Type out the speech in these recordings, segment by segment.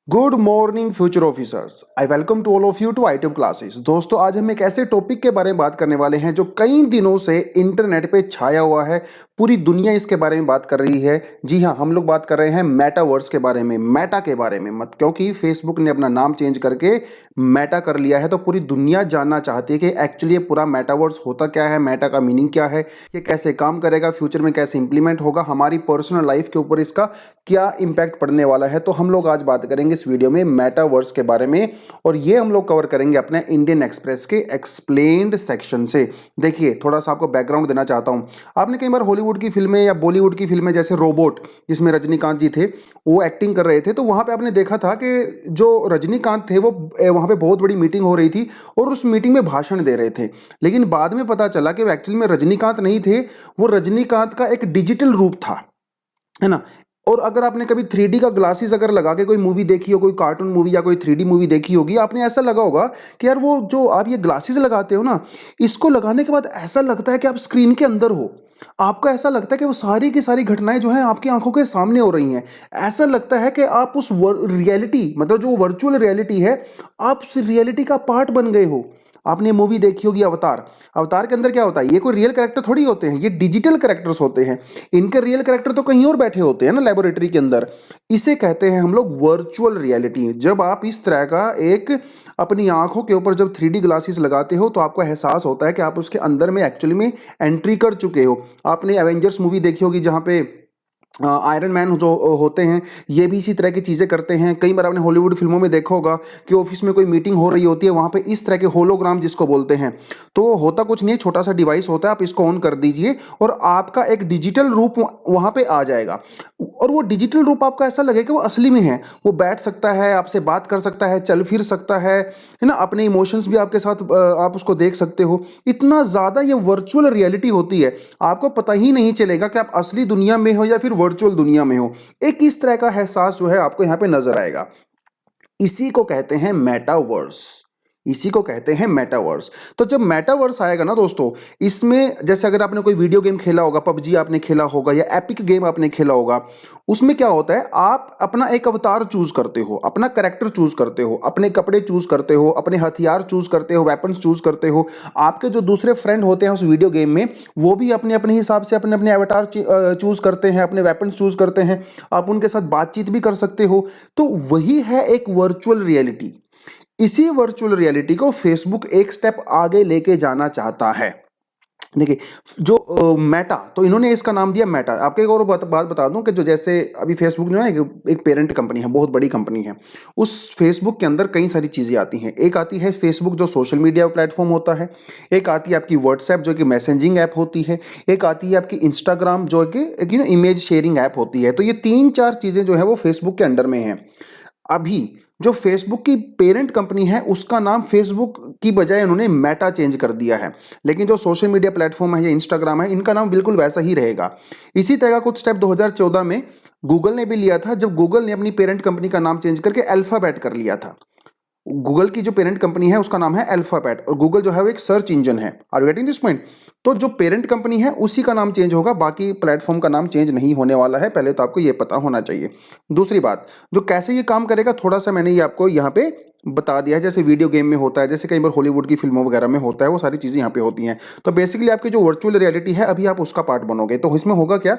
Good morning future officers. I welcome to all of you to iTube classes. दोस्तों, आज हम एक ऐसे टॉपिक के बारे में बात करने वाले हैं जो कई दिनों से इंटरनेट पे छाया हुआ है। पूरी दुनिया इसके बारे में बात कर रही है। जी हाँ, हम लोग बात कर रहे हैं मेटावर्स के बारे में, मेटा के बारे में। मत क्योंकि फेसबुक ने अपना नाम चेंज करके मेटा कर लिया है, तो पूरी दुनिया जानना चाहती है कि एक्चुअली ये पूरा मेटावर्स होता क्या है, मेटा का मीनिंग क्या है, ये कैसे काम करेगा, फ्यूचर में कैसे इंप्लीमेंट होगा, हमारी पर्सनल लाइफ के ऊपर इसका क्या इंपैक्ट पड़ने वाला है। तो हम लोग आज बात करेंगे इस वीडियो में मेटावर्स के बारे में, और ये हम लोग कवर करेंगे अपने इंडियन एक्सप्रेस के एक्सप्लेन्ड सेक्शन से। देखिए, थोड़ा सा आपको बैकग्राउंड देना चाहता हूँ। आपने कई बार हॉलीवुड की फिल्में या बॉलीवुड की फिल्में, जैसे रोबोट जिसमें रजनीकांत जी थे, वो एक्टिंग कर रहे थे, तो वहां पे आपने देखा था कि जो रजनीकांत थे वो वहां पे बहुत बड़ी मीटिंग हो रही थी और उस मीटिंग में भाषण दे रहे थे। लेकिन बाद में पता चला कि वो एक्चुअली में रजनीकांत नहीं थे, वो रजनीकांत का एक डिजिटल रूप था, है ना। और अगर आपने कभी 3D का ग्लासेस अगर लगा के कोई मूवी देखी हो, कोई कार्टून मूवी या कोई 3D मूवी देखी होगी, आपने ऐसा लगा होगा कि यार वो जो आप ये ग्लासेस लगाते हो ना, इसको लगाने के बाद ऐसा लगता है कि आप स्क्रीन के अंदर हो। आपको ऐसा लगता है कि वो सारी की सारी घटनाएं जो हैं आपकी आंखों के सामने हो रही हैं। ऐसा लगता है कि आप उस रियलिटी, मतलब जो वर्चुअल रियलिटी है, आप उस रियलिटी का पार्ट बन गए हो। आपने मूवी देखी होगी अवतार। अवतार के अंदर क्या होता है, ये कोई रियल कैरेक्टर थोड़ी होते हैं, ये डिजिटल कैरेक्टर्स होते हैं। इनके रियल कैरेक्टर तो कहीं और बैठे होते हैं ना, लेबोरेटरी के अंदर। इसे कहते हैं हम लोग वर्चुअल रियलिटी। जब आप इस तरह का एक अपनी आंखों के ऊपर जब 3D ग्लासेस लगाते हो, तो आपको एहसास होता है कि आप उसके अंदर में एक्चुअली में एंट्री कर चुके हो। आपने एवेंजर्स मूवी देखी होगी, जहां पे आयरन मैन जो होते हैं, ये भी इसी तरह की चीज़ें करते हैं। कई बार आपने हॉलीवुड फिल्मों में देखा होगा कि ऑफिस में कोई मीटिंग हो रही होती है, वहाँ पे इस तरह के होलोग्राम जिसको बोलते हैं, तो होता कुछ नहीं, छोटा सा डिवाइस होता है, आप इसको ऑन कर दीजिए और आपका एक डिजिटल रूप वहाँ पे आ जाएगा। और वो डिजिटल रूप आपको ऐसा लगेगा कि वो असली में है। वो बैठ सकता है, आपसे बात कर सकता है, चल फिर सकता है ना। अपने इमोशंस भी आपके साथ आप उसको देख सकते हो। इतना ज़्यादा ये वर्चुअल रियलिटी होती है, आपको पता ही नहीं चलेगा कि आप असली दुनिया में हो या फिर वर्चुअल दुनिया में हो। एक इस तरह का एहसास जो है आपको यहाँ पे नजर आएगा। इसी को कहते हैं मेटावर्स। इसी को कहते हैं मेटावर्स। तो जब मेटावर्स आएगा ना दोस्तों, इसमें जैसे अगर आपने कोई वीडियो गेम खेला होगा, पबजी आपने खेला होगा या एपिक गेम आपने खेला होगा, उसमें क्या होता है, आप अपना एक अवतार चूज करते हो, अपना कैरेक्टर चूज करते हो, अपने कपड़े चूज करते हो, अपने हथियार चूज करते हो, वेपन्स चूज करते हो। आपके जो दूसरे फ्रेंड होते हैं उस वीडियो गेम में, वो भी अपने अपने हिसाब से अपने अपने अवतार चूज करते हैं, अपने वेपन्स चूज करते हैं। आप उनके साथ बातचीत भी कर सकते हो। तो वही है एक वर्चुअल रियलिटी। इसी वर्चुअल रियलिटी को फेसबुक एक स्टेप आगे लेके जाना चाहता है। देखिए, जो मेटा, तो इन्होंने इसका नाम दिया मेटा। आपको एक और बात बता दूं कि जो जैसे अभी फेसबुक जो है एक पेरेंट कंपनी है, बहुत बड़ी कंपनी है। उस फेसबुक के अंदर कई सारी चीज़ें आती हैं। एक आती है फेसबुक जो सोशल मीडिया प्लेटफॉर्म होता है, एक आती है आपकी व्हाट्सएप जो कि मैसेजिंग ऐप होती है, एक आती है आपकी इंस्टाग्राम जो कि एक इमेज शेयरिंग ऐप होती है। तो ये तीन चार चीज़ें जो है वो फेसबुक के अंडर में हैं। अभी जो फेसबुक की पेरेंट कंपनी है, उसका नाम फेसबुक की बजाय उन्होंने मेटा चेंज कर दिया है। लेकिन जो सोशल मीडिया प्लेटफॉर्म है या इंस्टाग्राम है, इनका नाम बिल्कुल वैसा ही रहेगा। इसी तरह का कुछ स्टेप 2014 में गूगल ने भी लिया था, जब गूगल ने अपनी पेरेंट कंपनी का नाम चेंज करके अल्फाबेट कर लिया था। गूगल की जो पेरेंट कंपनी है उसका नाम है अल्फाबेट, और गूगल जो है वो एक सर्च इंजन है। Are you getting this point? तो जो पेरेंट कंपनी है उसी का नाम चेंज होगा, बाकी प्लेटफॉर्म का नाम चेंज नहीं होने वाला है। पहले तो आपको ये पता होना चाहिए। दूसरी बात, जो कैसे ये काम करेगा, थोड़ा सा मैंने ये आपको यहाँ पे बता दिया है। जैसे वीडियो गेम में होता है, जैसे कई बार हॉलीवुड की फिल्मों वगैरह में होता है, वो सारी चीज़ें यहाँ पे होती हैं। तो बेसिकली आपकी जो वर्चुअल रियलिटी है, अभी आप उसका पार्ट बनोगे। तो इसमें होगा क्या,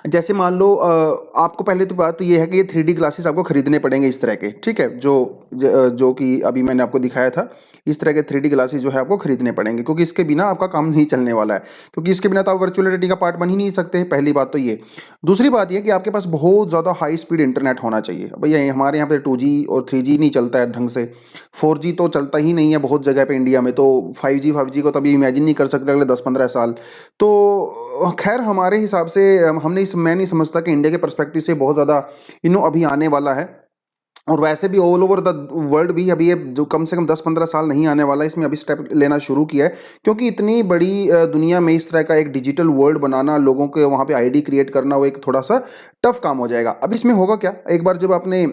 जैसे मान लो आपको पहले तो बात तो ये है कि ये 3D ग्लासेस आपको खरीदने पड़ेंगे इस तरह के, ठीक है, जो कि अभी मैंने आपको दिखाया था। इस तरह के 3D ग्लासेस जो है आपको खरीदने पड़ेंगे, क्योंकि इसके बिना आपका काम नहीं चलने वाला है। क्योंकि इसके बिना तो आप वर्चुअल रियलिटी का पार्ट बन ही नहीं सकते। पहली बात तो ये। दूसरी बात ये कि आपके पास बहुत ज़्यादा हाई स्पीड इंटरनेट होना चाहिए। भैया हमारे यहाँ पे 2G और 3G नहीं चलता है ढंग से, 4G तो चलता ही नहीं है बहुत जगह पे इंडिया में। तो 5G को तो अभी इमेजिन नहीं कर सकते अगले 10-15 साल। तो खैर, हमारे हिसाब से मैं नहीं समझता कि इंडिया के पर्सपेक्टिव से बहुत ज़्यादा अभी आने वाला है। और वैसे भी ऑल ओवर द वर्ल्ड भी अभी ये जो कम से कम 10-15 साल नहीं आने वाला है, इसमें अभी स्टेप लेना शुरू किया है। क्योंकि इतनी बड़ी दुनिया में इस तरह का एक डिजिटल वर्ल्ड बनाना, लोगों के वहाँ पे आईडी क्रिएट करना, वो एक थोड़ा सा टफ काम हो जाएगा। अब इसमें होगा क्या, एक बार जब आपने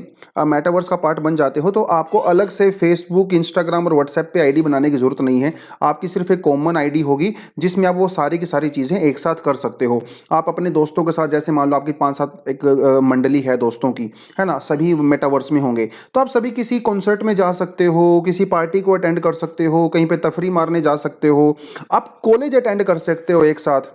मेटावर्स का पार्ट बन जाते हो तो आपको अलग से फेसबुक, इंस्टाग्राम और व्हाट्सएप पे आईडी बनाने की जरूरत नहीं है। आपकी सिर्फ एक कॉमन आईडी होगी जिसमें आप वो सारी की सारी चीज़ें एक साथ कर सकते हो। आप अपने दोस्तों के साथ, जैसे मान लो आपकी 5-7 एक मंडली है दोस्तों की, है ना, सभी मेटावर्स में होंगे, तो आप सभी किसी कॉन्सर्ट में जा सकते हो, किसी पार्टी को अटेंड कर सकते हो, कहीं पे तफरी मारने जा सकते हो, आप कॉलेज अटेंड कर सकते हो एक साथ,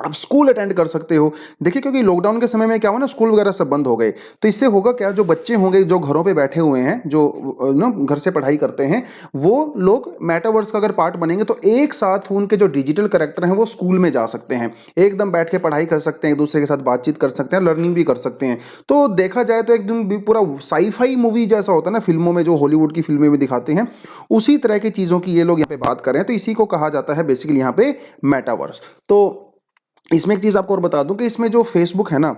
आप स्कूल अटेंड कर सकते हो। देखिए, क्योंकि लॉकडाउन के समय में क्या हुआ ना, स्कूल वगैरह सब बंद हो गए, तो इससे होगा क्या, जो बच्चे होंगे जो घरों पे बैठे हुए हैं, जो ना घर से पढ़ाई करते हैं, वो लोग मेटावर्स का अगर पार्ट बनेंगे तो एक साथ उनके जो डिजिटल कैरेक्टर हैं वो स्कूल में जा सकते हैं, एकदम बैठ के पढ़ाई कर सकते हैं, एक दूसरे के साथ बातचीत कर सकते हैं, लर्निंग भी कर सकते हैं। तो देखा जाए तो एकदम भी पूरा साईफाई मूवी जैसा होता है ना, फिल्मों में जो हॉलीवुड की फिल्में में दिखाते हैं, उसी तरह की चीज़ों की ये लोग यहाँ पे बात कर रहे हैं। तो इसी को कहा जाता है बेसिकली यहाँ पे मेटावर्स। तो इसमें एक चीज़ आपको और बता दूं कि इसमें जो फेसबुक है ना,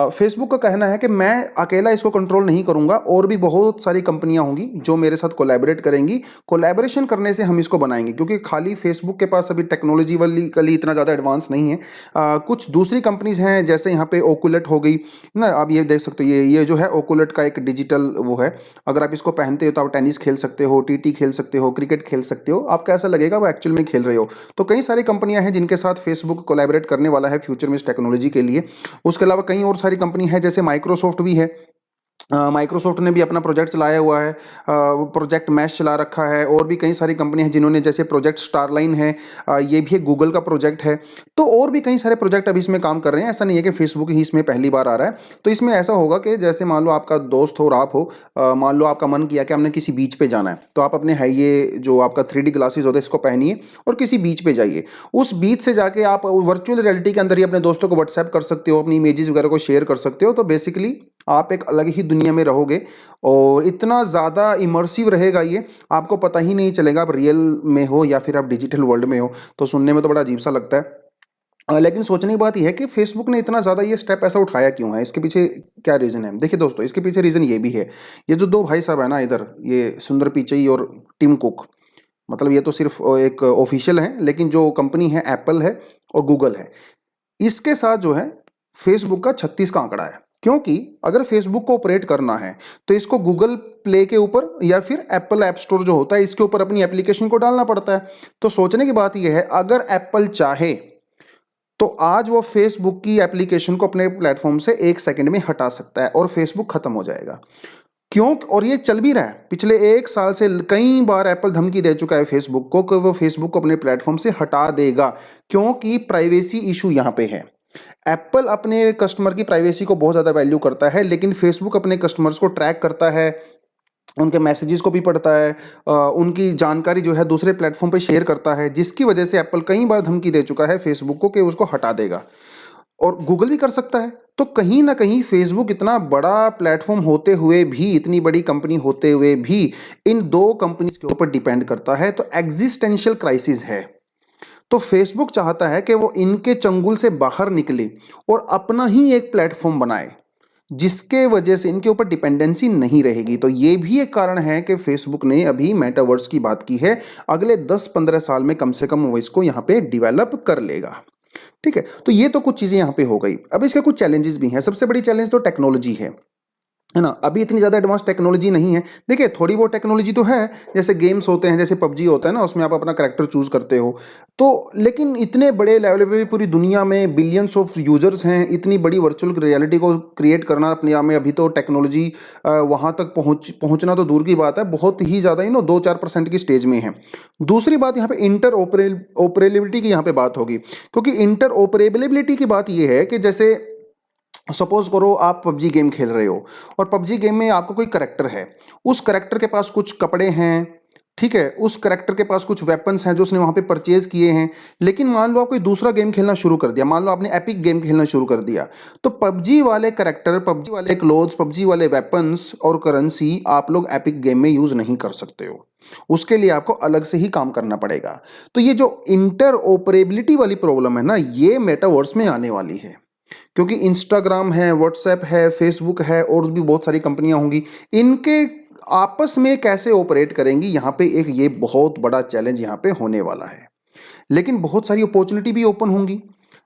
फेसबुक का कहना है कि मैं अकेला इसको कंट्रोल नहीं करूंगा, और भी बहुत सारी कंपनियां होंगी जो मेरे साथ कोलैबोरेट करेंगी। कोलैबोरेशन करने से हम इसको बनाएंगे, क्योंकि खाली फेसबुक के पास अभी टेक्नोलॉजी वाली कली इतना ज़्यादा एडवांस नहीं है। कुछ दूसरी कंपनीज हैं, जैसे यहाँ पे ओकुलेट हो गई ना, आप ये देख सकते हो, ये जो है ओकुलेट का एक डिजिटल वो है। अगर आप इसको पहनते हो तो आप टेनिस खेल सकते हो, टीटी खेल सकते हो, क्रिकेट खेल सकते हो, आपको ऐसा लगेगा वो एक्चुअल में खेल रहे हो। तो कई सारी कंपनियां हैं जिनके साथ फेसबुक कोलैबोरेट करने वाला है फ्यूचर में इस टेक्नोलॉजी के लिए। उसके अलावा कई और सारी कंपनी है, जैसे माइक्रोसॉफ्ट भी है। माइक्रोसॉफ्ट ने भी अपना प्रोजेक्ट चलाया हुआ है, प्रोजेक्ट मैश चला रखा है, और भी कई सारी कंपनी हैं जिन्होंने, जैसे प्रोजेक्ट स्टारलाइन है, ये भी एक गूगल का प्रोजेक्ट है। तो और भी कई सारे प्रोजेक्ट अभी इसमें काम कर रहे हैं, ऐसा नहीं है कि फेसबुक ही इसमें पहली बार आ रहा है। तो इसमें ऐसा होगा कि जैसे मान लो आपका दोस्त हो और आप हो, मान लो आपका मन किया कि हमने किसी बीच पे जाना है, तो आप अपने है ये जो आपका 3D ग्लासेस होते हैं इसको पहनिए और किसी बीच पे जाइए। उस बीच से जाके आप वर्चुअल रियलिटी के अंदर ही अपने दोस्तों को व्हाट्सएप कर सकते हो, अपनी इमेजेस वगैरह को शेयर कर सकते हो। तो बेसिकली आप एक अलग ही दुनिया में रहोगे, और इतना ज़्यादा इमर्सिव रहेगा ये, आपको पता ही नहीं चलेगा आप रियल में हो या फिर आप डिजिटल वर्ल्ड में हो। तो सुनने में तो बड़ा अजीब सा लगता है, लेकिन सोचने की बात यह है कि फेसबुक ने इतना ज़्यादा ये स्टेप ऐसा उठाया क्यों है, इसके पीछे क्या रीज़न है। देखिए दोस्तों, इसके पीछे रीज़न ये भी है, ये जो दो भाई साहब है ना इधर, ये सुंदर पिचई और टिम कुक, मतलब ये तो सिर्फ एक ऑफिशियल है, लेकिन जो कंपनी है एप्पल है और गूगल है, इसके साथ जो है फेसबुक का 36 का आंकड़ा है। क्योंकि अगर फेसबुक को ऑपरेट करना है तो इसको गूगल प्ले के ऊपर या फिर एप्पल ऐप स्टोर जो होता है इसके ऊपर अपनी एप्लीकेशन को डालना पड़ता है। तो सोचने की बात यह है, अगर एप्पल चाहे तो आज वो फेसबुक की एप्लीकेशन को अपने प्लेटफॉर्म से 1 सेकंड में हटा सकता है और फेसबुक खत्म हो जाएगा। क्यों, और ये चल भी रहा है, पिछले 1 साल से कई बार एप्पल धमकी दे चुका है फेसबुक को कि वो फेसबुक को अपने प्लेटफॉर्म से हटा देगा, क्योंकि प्राइवेसी इशू यहाँ पे है। एप्पल अपने कस्टमर की प्राइवेसी को बहुत ज़्यादा वैल्यू करता है, लेकिन फेसबुक अपने कस्टमर्स को ट्रैक करता है, उनके मैसेजेस को भी पढ़ता है, उनकी जानकारी जो है दूसरे प्लेटफॉर्म पे शेयर करता है, जिसकी वजह से एप्पल कई बार धमकी दे चुका है फेसबुक को कि उसको हटा देगा। और गूगल भी कर सकता है। तो कहीं ना कहीं फेसबुक इतना बड़ा प्लेटफॉर्म होते हुए भी, इतनी बड़ी कंपनी होते हुए भी, इन दो कंपनीज के ऊपर डिपेंड करता है। तो एग्जिस्टेंशियल क्राइसिस है। तो फेसबुक चाहता है कि वो इनके चंगुल से बाहर निकले और अपना ही एक प्लेटफॉर्म बनाए, जिसके वजह से इनके ऊपर डिपेंडेंसी नहीं रहेगी। तो ये भी एक कारण है कि फेसबुक ने अभी मेटावर्स की बात की है, अगले 10-15 साल में कम से कम वो इसको यहाँ पे डेवलप कर लेगा। ठीक है, तो ये तो कुछ चीजें यहाँ पे हो गई। अब इसके कुछ चैलेंजेस भी हैं। सबसे बड़ी चैलेंज तो टेक्नोलॉजी है ना। अभी इतनी ज़्यादा एडवांस टेक्नोलॉजी नहीं है। देखिए, थोड़ी बहुत टेक्नोलॉजी तो है, जैसे गेम्स होते हैं, जैसे पबजी होता है ना, उसमें आप अपना कैरेक्टर चूज करते हो। तो लेकिन इतने बड़े लेवल पे भी पूरी दुनिया में बिलियंस ऑफ यूजर्स हैं, इतनी बड़ी वर्चुअल रियलिटी को क्रिएट करना अपने आप में अभी तो टेक्नोलॉजी वहाँ तक पहुँचना तो दूर की बात है, बहुत ही ज़्यादा 2-4% की स्टेज में है। दूसरी बात यहाँ पे इंटर ऑपरेबिलिटी की यहाँ पे बात होगी, क्योंकि इंटर ऑपरेबिलिटी की बात ये है कि जैसे सपोज करो आप पबजी गेम खेल रहे हो और पबजी गेम में आपको कोई करेक्टर है, उस करेक्टर के पास कुछ कपड़े हैं, ठीक है, उस करेक्टर के पास कुछ वेपन्स हैं जो उसने वहां पे परचेज किए हैं। लेकिन मान लो आप कोई दूसरा गेम खेलना शुरू कर दिया, मान लो आपने एपिक गेम खेलना शुरू कर दिया, तो पबजी वाले करेक्टर, पबजी वाले क्लोथ्स, पबजी वाले वेपन्स और करेंसी आप लोग एपिक गेम में यूज नहीं कर सकते हो। उसके लिए आपको अलग से ही काम करना पड़ेगा। तो ये जो इंटर ऑपरेबिलिटी वाली प्रॉब्लम है ना, ये मेटावर्स में आने वाली है, क्योंकि इंस्टाग्राम है, व्हाट्सएप है, फेसबुक है, और भी बहुत सारी कंपनियां होंगी, इनके आपस में कैसे ऑपरेट करेंगी, यहाँ पे एक ये बहुत बड़ा चैलेंज यहाँ पे होने वाला है। लेकिन बहुत सारी अपॉर्चुनिटी भी ओपन होंगी।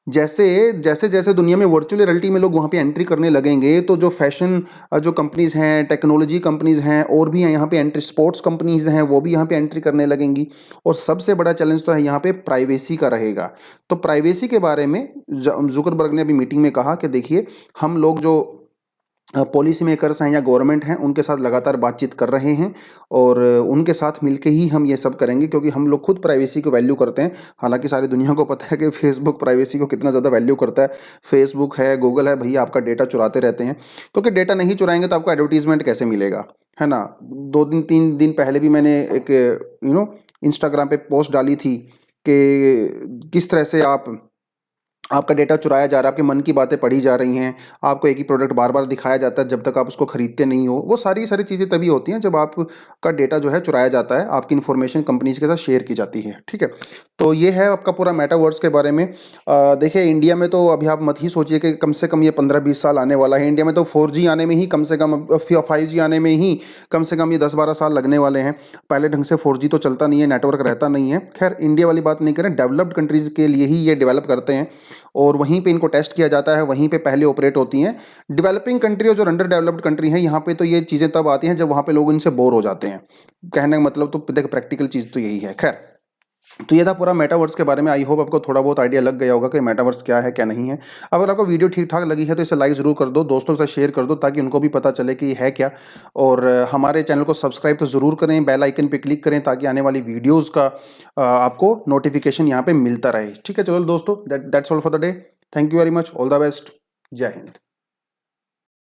जैसे जैसे जैसे दुनिया में वर्चुअल रियलिटी में लोग वहाँ पे एंट्री करने लगेंगे, तो जो फैशन जो कंपनीज हैं, टेक्नोलॉजी कंपनीज हैं, और भी हैं यहाँ पे एंट्री, स्पोर्ट्स कंपनीज हैं वो भी यहाँ पे एंट्री करने लगेंगी। और सबसे बड़ा चैलेंज तो है यहाँ पे प्राइवेसी का रहेगा। तो प्राइवेसी के बारे में जुकरबर्ग ने अभी मीटिंग में कहा कि देखिए, हम लोग जो पॉलिसी मेकर्स हैं या गवर्नमेंट हैं उनके साथ लगातार बातचीत कर रहे हैं, और उनके साथ मिलके ही हम ये सब करेंगे, क्योंकि हम लोग खुद प्राइवेसी को वैल्यू करते हैं। हालांकि सारी दुनिया को पता है कि फेसबुक प्राइवेसी को कितना ज़्यादा वैल्यू करता है। फेसबुक है, गूगल है, भैया आपका डेटा चुराते रहते हैं, क्योंकि डेटा नहीं चुराएंगे तो आपको एडवर्टीजमेंट कैसे मिलेगा, है ना। 2 दिन 3 दिन पहले भी मैंने एक इंस्टाग्राम पे पोस्ट डाली थी कि किस तरह से आपका डेटा चुराया जा रहा है, आपके मन की बातें पढ़ी जा रही हैं, आपको एक ही प्रोडक्ट बार बार दिखाया जाता है जब तक आप उसको खरीदते नहीं हो। वो सारी सारी चीज़ें तभी होती हैं जब आपका डेटा जो है चुराया जाता है, आपकी इन्फॉर्मेशन कंपनीज के साथ शेयर की जाती है, ठीक है। तो ये है आपका पूरा मेटावर्स के बारे में। देखिए, इंडिया में तो अभी आप मत ही सोचिए कि कम से कम ये 15-20 साल आने वाला है। इंडिया में तो 4G आने में ही कम से कम, 5G आने में ही कम से कम ये 10-12 साल लगने वाले हैं। पहले ढंग से 4G तो चलता नहीं है, नेटवर्क रहता नहीं है। खैर, इंडिया वाली बात नहीं करें, डेवलप्ड कंट्रीज़ के लिए ही ये डेवलप करते हैं और वहीं पे इनको टेस्ट किया जाता है, वहीं पे पहले ऑपरेट होती हैं। डेवलपिंग कंट्री और जो अंडर डेवलप्ड कंट्री है, यहाँ पे तो ये चीज़ें तब आती हैं जब वहाँ पे लोग इनसे बोर हो जाते हैं। कहने का मतलब तो देख, प्रैक्टिकल चीज़ तो यही है। खैर, तो ये था पूरा मेटावर्स के बारे में। आई होप आपको थोड़ा बहुत आइडिया लग गया होगा कि मेटावर्स क्या है क्या नहीं है। अगर आपको वीडियो ठीक ठाक लगी है तो इसे लाइक ज़रूर कर दो, दोस्तों के साथ शेयर कर दो, ताकि उनको भी पता चले कि ये है क्या। और हमारे चैनल को सब्सक्राइब तो ज़रूर करें, बेल आइकन पे क्लिक करें, ताकि आने वाली वीडियोज़ का आपको नोटिफिकेशन यहाँ पे मिलता रहे। ठीक है, चलो दोस्तों, that's all for the day. Thank you very much, all the best, जय हिंद।